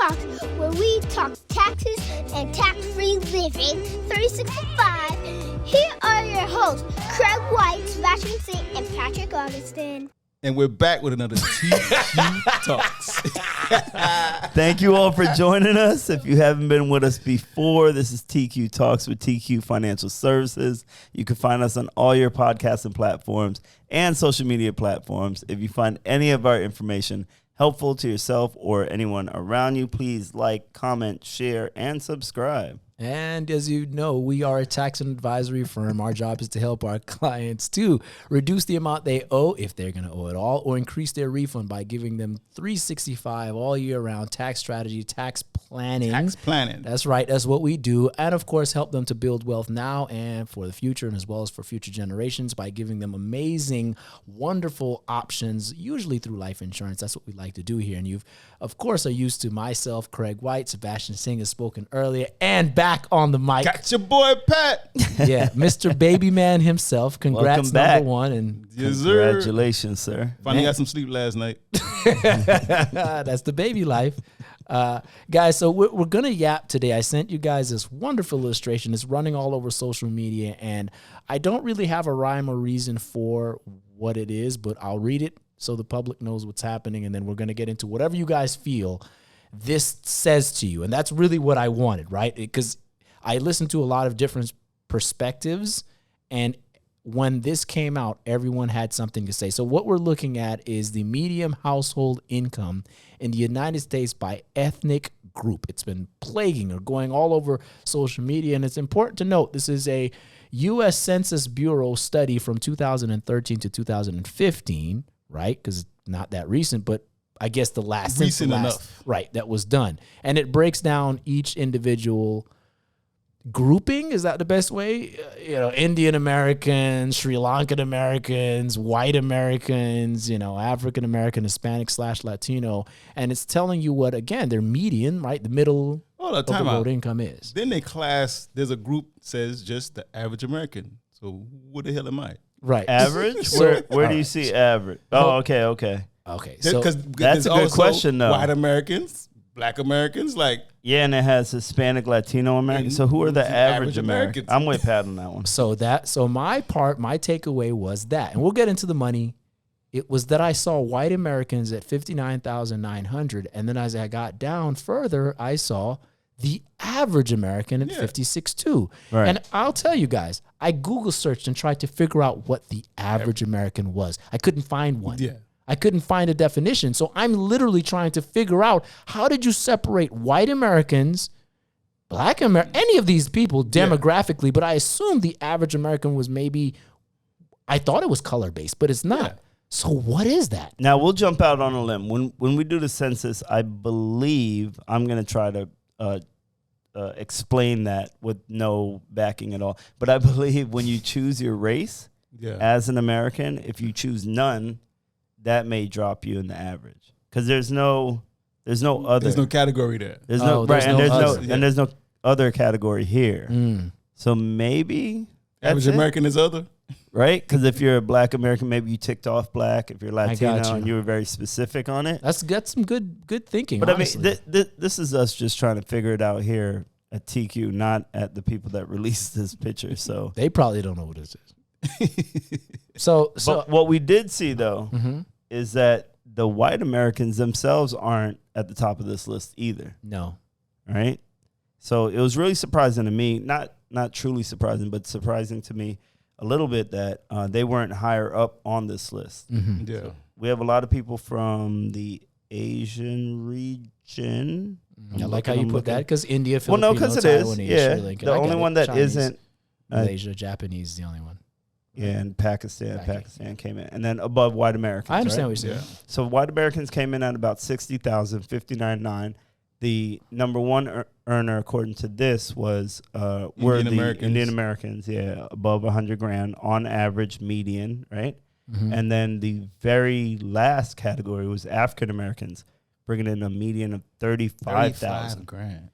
Talks, where we talk taxes and tax-free living 365. Here are your hosts, Craig White, Sebastian Singh, and Patrick Augustin. And we're back with another TQ Talks. Thank you all for joining us. If you haven't been with us before, this is TQ Talks with TQ Financial Services. You can find us on all your podcasting platforms and social media platforms. If you find any of our information helpful to yourself or anyone around you, please like, comment, share, and subscribe. And as you know, we are a tax and advisory firm. Our job is to help our clients to reduce the amount they owe, if they're going to owe it all, or increase their refund by giving them 365 all year round tax strategy, tax planning. Tax planning. That's right. That's what we do. And of course, help them to build wealth now and for the future, and as well as for future generations by giving them amazing, wonderful options, usually through life insurance. That's what we like to do here. And you've, of course, are used to myself, Craig White, Sebastian Singh has spoken earlier, and back on the mic. Got your boy, Pat. Yeah, Mr. Baby Man himself. Congrats, number one. And yes, sir. Congratulations, sir. Finally got some sleep last night. That's the baby life. Guys, so we're going to yap today. I sent you guys this wonderful illustration. It's running all over social media, and I don't really have a rhyme or reason for what it is, but I'll read it so the public knows what's happening, and then we're going to get into whatever you guys feel this says to you. And that's really what I wanted, right? Because I listened to a lot of different perspectives, and when this came out, everyone had something to say. So what we're looking at is the median household income in the United States by ethnic group. It's been plaguing or going all over social media, and it's important to note this is a U.S. Census Bureau study from 2013 to 2015, right? Because it's not that recent, but I guess the last recent enough, right? That was done, and it breaks down each individual grouping. Is that the best way? Indian Americans, Sri Lankan Americans, white Americans, African American, Hispanic / Latino, and it's telling you what, again, their median, right? The middle of the road income is. Then there's a group that says just the average American. So what the hell am I? Right. Average? Where do you see average? Oh, okay. Okay, so that's a good question, though. White Americans, Black Americans, yeah, and it has Hispanic, Latino Americans. So who are the average Americans? I'm with Pat on that one. So my takeaway was that, and we'll get into the money. It was that I saw white Americans at 59,900, and then as I got down further, I saw the average American at 56.2. Right. And I'll tell you guys, I Google searched and tried to figure out what the average American was. I couldn't find one. Yeah. I couldn't find a definition. So I'm literally trying to figure out, how did you separate white Americans, Black Americans, any of these people demographically, but I assumed the average American was I thought it was color-based, but it's not. Yeah. So what is that? Now, we'll jump out on a limb. When we do the census, I believe I'm going to try to explain that with no backing at all. But I believe when you choose your race as an American, if you choose none, that may drop you in the average, because there's no other. There's no category there. There's there's no other category here. So maybe average American is other, right? Because if you're a Black American, maybe you ticked off Black. If you're Latino, and you were very specific on it. That's got some good thinking. But honestly. I mean, this is us just trying to figure it out here at TQ, not at the people that released this picture. So they probably don't know what this is. So but what we did see though. Mm-hmm. Is that the white Americans themselves aren't at the top of this list either. No. Right? So it was really surprising to me, not truly surprising, but surprising to me a little bit that they weren't higher up on this list. Mm-hmm. Yeah. So we have a lot of people from the Asian region. I like how you put that, because India, Filipino, well, no, because it is. Taiwanese, Yeah. Sri Lankan. The only one that Chinese, isn't. Malaysia, Japanese is the only one. Yeah, and Pakistan came in. And then above white Americans. I understand right? what you're saying. Yeah. So white Americans came in at about 60,000, 59.9. The number one earner, according to this, was were the Indian Americans, above 100 grand on average median, right? Mm-hmm. And then the very last category was African Americans, bringing in a median of 35,000 grand.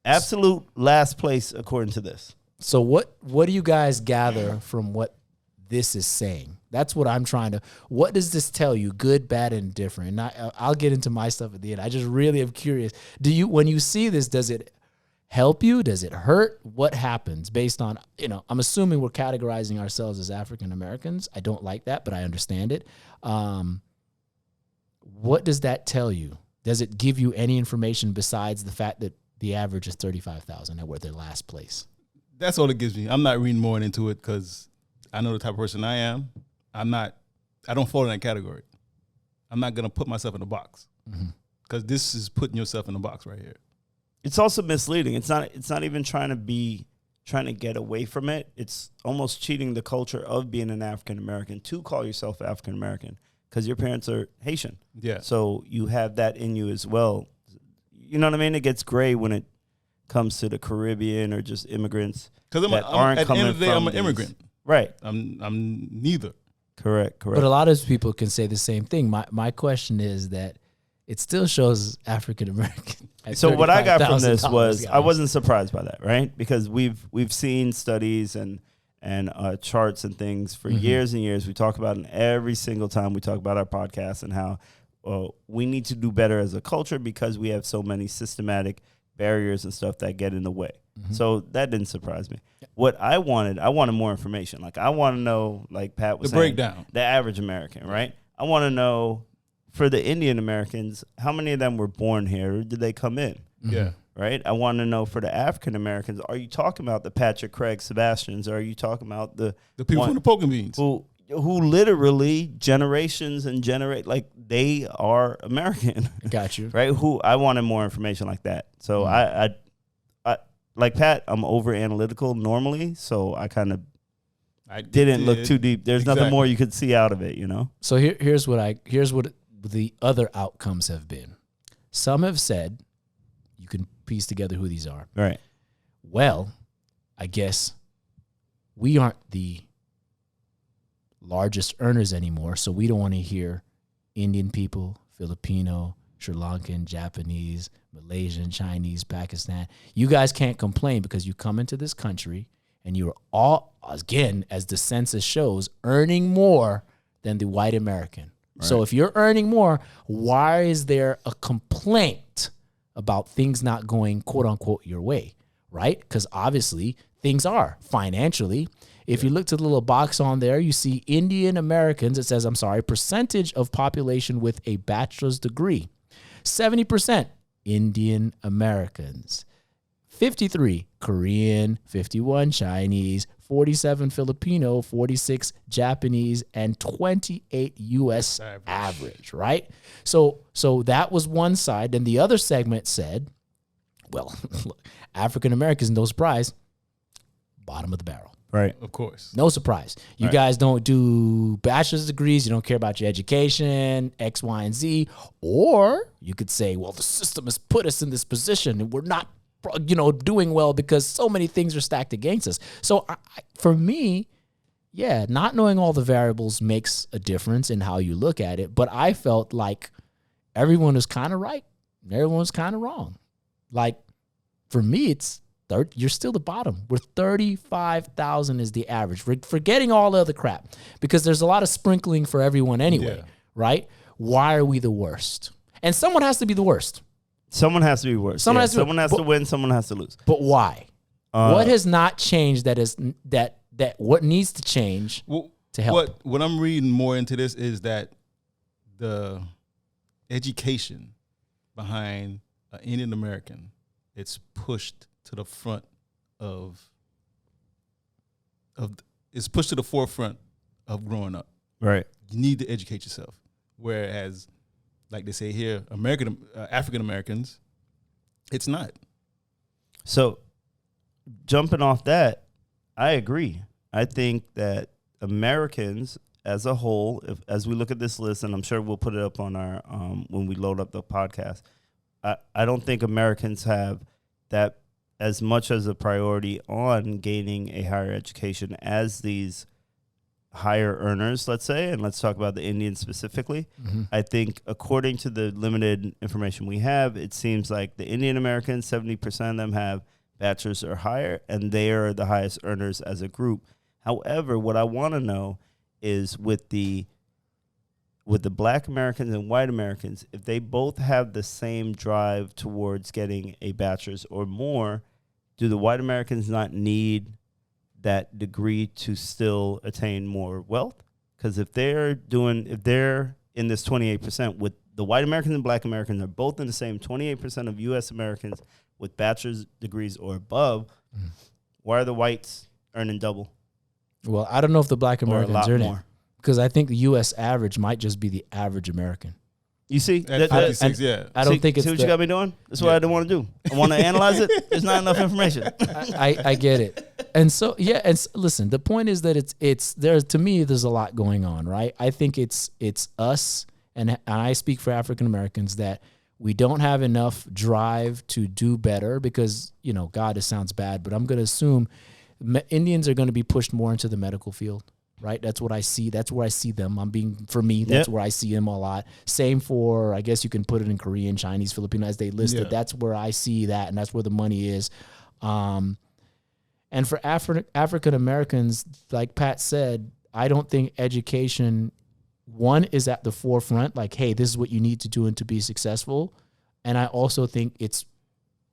Absolute last place, according to this. So what do you guys gather from what this is saying? That's what I'm trying to. What does this tell you? Good, bad, and different. And I'll get into my stuff at the end. I just really am curious. When you see this, does it help you? Does it hurt? What happens based on, I'm assuming we're categorizing ourselves as African Americans. I don't like that, but I understand it. What does that tell you? Does it give you any information besides the fact that the average is 35,000 and we're their last place? That's all it gives me. I'm not reading more into it because I know the type of person I am. I don't fall in that category. I'm not going to put myself in a box because this is putting yourself in a box right here. It's also misleading. It's not even trying to get away from it. It's almost cheating the culture of being an African American to call yourself African American because your parents are Haitian. Yeah. So you have that in you as well. You know what I mean? It gets gray when it comes to the Caribbean or just immigrants because that aren't at the coming end of the day, from I'm an immigrant. Right. I'm neither. Correct. But a lot of people can say the same thing. My question is that it still shows African American. So what I got from this was guys. I wasn't surprised by that, right? Because we've seen studies and charts and things for years and years. We talk about it every single time we talk about our podcast and how we need to do better as a culture because we have so many systematic barriers and stuff that get in the way. So that didn't surprise me. What I wanted more information. Like I want to know, like Pat was the saying, breakdown, the average American, right? I want to know for the Indian Americans, how many of them were born here or did they come in? Yeah. Right? I want to know for the African Americans, are you talking about the Patrick Craig Sebastians? Or are you talking about the people from the poker beans who literally generations and like they are American? Got you. Right? Who I wanted more information like that. So I like Pat, I'm over analytical normally, so I kind of didn't look too deep. There's nothing more you could see out of it, So here's what the other outcomes have been. Some have said, you can piece together who these are. Right. Well, I guess we aren't the largest earners anymore, so we don't want to hear Indian people, Filipino, Sri Lankan, Japanese, Malaysian, Chinese, Pakistan. You guys can't complain because you come into this country and you're all, again, as the census shows, earning more than the white American. Right. So if you're earning more, why is there a complaint about things not going, quote unquote, your way, right? Because obviously things are financially. If you look to the little box on there, you see Indian Americans. It says, percentage of population with a bachelor's degree. 70% Indian Americans. 53 Korean, 51 Chinese, 47 Filipino, 46 Japanese, and 28 U.S. average, right? So that was one side. Then the other segment said, well, African Americans, no surprise, bottom of the barrel. Right. Of course. No surprise. You guys don't do bachelor's degrees. You don't care about your education, X, Y, and Z. Or you could say, well, the system has put us in this position and we're not, doing well because so many things are stacked against us. So for me, not knowing all the variables makes a difference in how you look at it. But I felt like everyone was kind of right. And everyone was kind of wrong. Like for me, you're still the bottom. We're 35,000 is the average. We're forgetting all the other crap because there's a lot of sprinkling for everyone anyway, right? Why are we the worst? And someone has to be the worst. Someone has to be worse. Someone has to win. Someone has to lose. But why? What has not changed that what needs to change to help? What I'm reading more into this is that the education behind an Indian American, it's pushed to the front it's pushed to the forefront of growing up. Right. You need to educate yourself. Whereas, like they say here, African Americans, it's not. So, jumping off that, I agree. I think that Americans as a whole, as we look at this list, and I'm sure we'll put it up on our when we load up the podcast, I don't think Americans have that as much as a priority on gaining a higher education as these higher earners, let's say, and let's talk about the Indians specifically. Mm-hmm. I think according to the limited information we have, it seems like the Indian Americans, 70% of them have bachelor's or higher, and they are the highest earners as a group. However, what I want to know is with the Black Americans and white Americans, if they both have the same drive towards getting a bachelor's or more, do the white Americans not need that degree to still attain more wealth? Because if they're in this 28%, with the white Americans and Black Americans are both in the same 28% of U.S. Americans with bachelor's degrees or above, why are the whites earning double? Well, I don't know if the Black Americans are in it, more. because I think the U.S. average might just be the average American. You see, At 56, yeah. I don't think it's see what you got me doing? That's what I don't want to do. I want to analyze it. There's not enough information. I get it. And so, yeah, and listen, the point is that it's there. To me, there's a lot going on, right? I think it's us, and I speak for African Americans, that we don't have enough drive to do better because, God, it sounds bad, but I'm going to assume Indians are going to be pushed more into the medical field. Right, that's what I see. That's where I see them. That's where I see them a lot. Same for, I guess you can put it in Korean, Chinese, Filipino, as they listed. Yeah. That's where I see that, and that's where the money is. And for African Americans, like Pat said, I don't think education, one, is at the forefront. Like, hey, this is what you need to do and to be successful. And I also think it's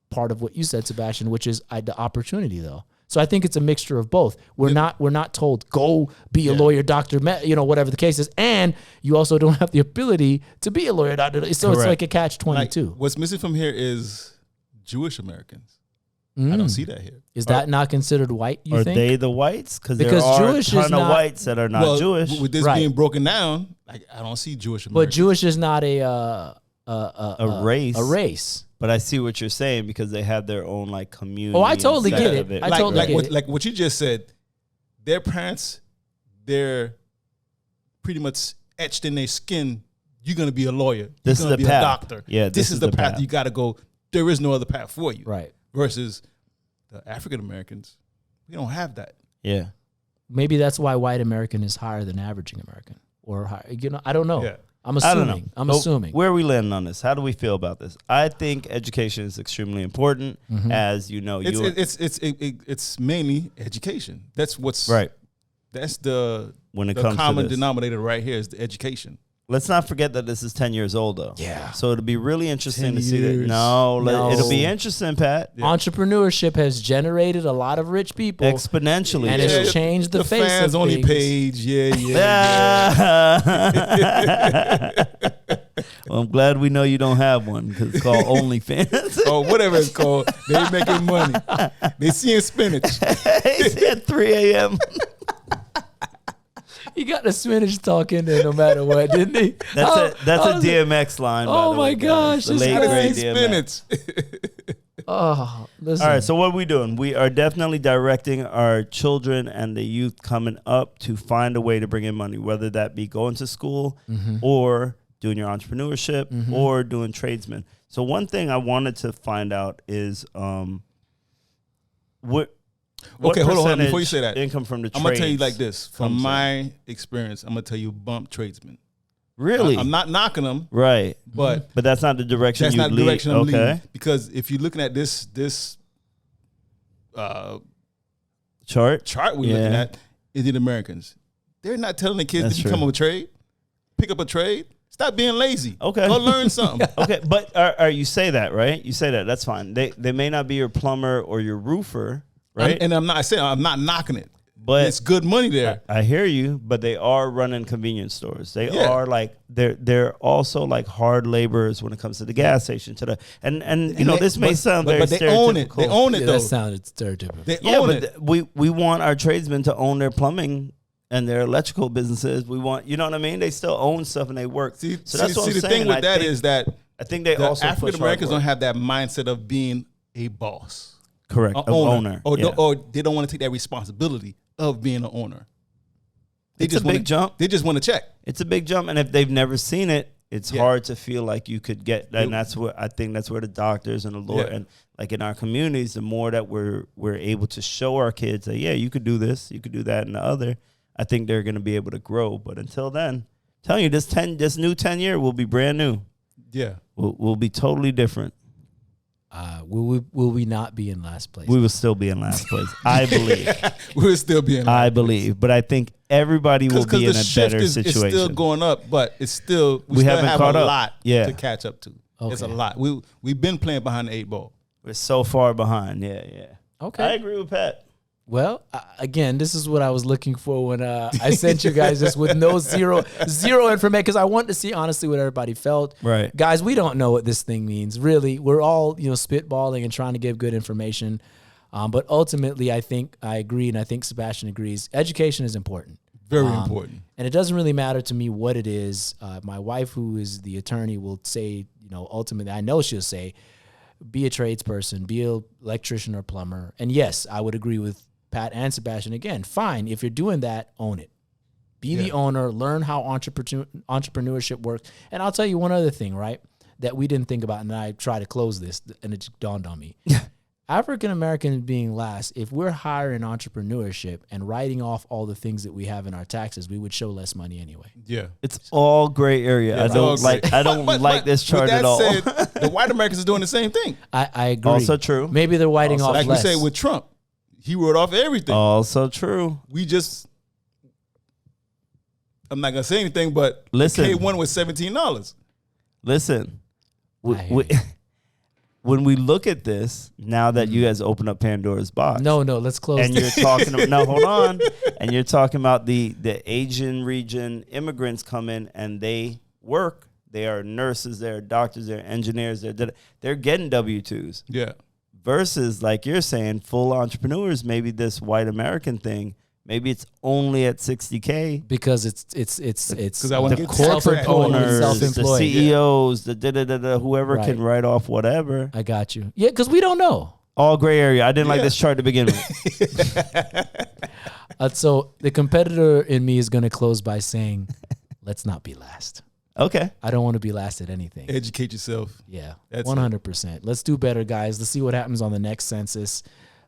part of what you said, Sebastian, which is the opportunity, though. So I think it's a mixture of both. We're not told go be a lawyer, doctor, whatever the case is, and you also don't have the ability to be a lawyer, doctor. So Correct. It's like a catch-22. What's missing from here is Jewish Americans. I don't see that here. Is that not considered white? You think? Are they the whites? Because there Because are Jewish a is ton of not- whites that are not Jewish. With this Right. being broken down, I don't see Jewish Americans. But Jewish is not a race. A race. But I see what you're saying because they have their own like community. Oh, I totally inside get of it. it. I totally get it. Like what you just said, their parents, they're pretty much etched in their skin. You're gonna be a lawyer. This You're is gonna the be path. a doctor. Yeah, this is the path you got to go. There is no other path for you. Right. Versus the African Americans, we don't have that. Yeah. Maybe that's why white American is higher than averaging American, or higher, I don't know. Yeah. I'm I don't know. assuming. I'm But assuming. Where are we landing on this? How do we feel about this? I think education is extremely important. As you know, It's mainly education. That's what's right. That's the When it the comes to common this. denominator right here is the education. Let's not forget that this is 10 years old, though. Yeah. So it'll be really interesting 10 to see that. years. No, No. it'll be interesting, Pat. Entrepreneurship has generated a lot of rich people, Exponentially. and it's changed the face fans of only things. page. Yeah. Well, I'm glad we know you don't have one because it's called OnlyFans. Or whatever it's called. They making money. They seeing spinach. It's at 3 a.m. He got the spinach talk in there no matter what, didn't he? That's a DMX line. by Oh the my way, gosh, The this late guy- great Seeing DMX. spinach. Oh, listen. All right, so what are we doing? We are definitely directing our children and the youth coming up to find a way to bring in money, whether that be going to school or doing your entrepreneurship or doing tradesmen. So one thing I wanted to find out is what Okay, hold on. Before you percentage say that, income from the I'm gonna tell you trades like this. From comes in? my experience, I'm gonna tell you bump tradesmen. Really? I'm not knocking them, Right. but But that's not the direction that's you not the lead. direction I'm Okay. leading. Because if you're looking at this Chart? chart we're looking at, Indian Americans, they're not telling the kids That's to become true. a trade, pick up a trade. Stop being lazy. Okay. Go learn something. Okay, but you say that, right? You say that. That's fine. They may not be your plumber or your roofer, right? And I'm not saying I'm not knocking it, But it's good money there. I hear you, but they are running convenience stores. They Yeah. are like they're also like hard laborers when it comes to the gas station and you know, this may sound very but they own it. stereotypical. They own it Yeah, though. that sounded stereotypical. They Yeah, own but it. we want our tradesmen to own their plumbing and their electrical businesses. We want, you know what I mean? They still own stuff and they work. See, so that's what I'm the saying. thing with I that think- is that I think they the also African push Americans hard don't work. have that mindset of being a boss, Correct, an of owner. or, Yeah. or they don't want to take that responsibility of being an owner. They It's just a big wanna, jump. They just want to check. It's a big jump, and if they've never seen it, it's Yeah. hard to feel like you could get. And It- that's what I think. That's where the doctors and the Lord Yeah. and like in our communities, the more that we're able to show our kids that you could do this, you could do that, and the other, I think they're going to be able to grow. But until then, I'm telling you, this new 10 year will be brand new. Yeah. Will be totally different. Will we not be in last place? We will still be in last place. I believe. We'll still be in last I believe. But I think everybody will be in a better situation. It's still going up, but it's still, we still haven't have caught a up. lot Yeah. to catch up to. Okay. It's a lot. We've been playing behind the 8 ball. We're so far behind. Yeah. Okay. I agree with Pat. Well, again, this is what I was looking for when I sent you guys this with zero information, because I wanted to see honestly what everybody felt. Right. Guys, we don't know what this thing means. Really, we're all spitballing and trying to give good information. But ultimately, I think I agree, and I think Sebastian agrees. Education is important. Very important. And it doesn't really matter to me what it is. My wife, who is the attorney, will say, ultimately, I know she'll say, be a tradesperson, be an electrician or plumber. And yes, I would agree with Pat and Sebastian. Again, fine. If you're doing that, own it. Be the owner. Learn how entrepreneurship works. And I'll tell you one other thing, right, that we didn't think about, and I try to close this, and it just dawned on me. African Americans being last, if we're higher in entrepreneurship and writing off all the things that we have in our taxes, we would show less money anyway. Yeah. It's all gray area. I don't like this chart at all. Said, the white Americans are doing the same thing. I agree. Also true. Maybe they're writing off like less. we say with Trump. He wrote off everything. Also true. I'm not going to say anything, but listen, K1 was $17. Listen, when we look at this, now that you guys open up Pandora's box. No, let's close. And you're talking about, no, hold on. And you're talking about the Asian region immigrants come in and they work. They are nurses, they're doctors, they're engineers, they're getting W-2s. Yeah. Versus, like you're saying, full entrepreneurs, maybe this white American thing, maybe it's only at $60K. Because it's I want the corporate owners, self-employed. the CEOs, the whoever can write off whatever. I got you. Yeah, because we don't know. All gray area. I didn't like this chart to begin with. So the competitor in me is going to close by saying, let's not be last. Okay. I don't want to be last at anything. Educate yourself. Yeah, That's 100%. Let's do better, guys. Let's see what happens on the next census.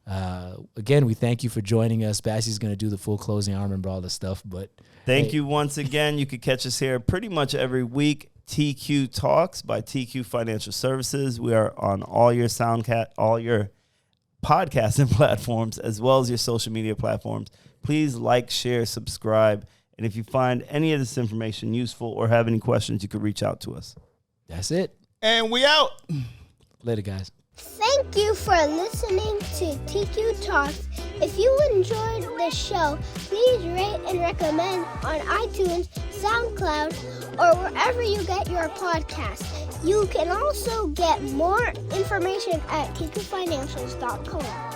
Again, we thank you for joining us. Bassie's going to do the full closing. I don't remember all the stuff, but thank you once again. You can catch us here pretty much every week. TQ Talks by TQ Financial Services. We are on all your all your podcasting platforms, as well as your social media platforms. Please like, share, subscribe. And if you find any of this information useful or have any questions, you can reach out to us. That's it. And we out. Later, guys. Thank you for listening to TQ Talks. If you enjoyed the show, please rate and recommend on iTunes, SoundCloud, or wherever you get your podcasts. You can also get more information at TQFinancials.com.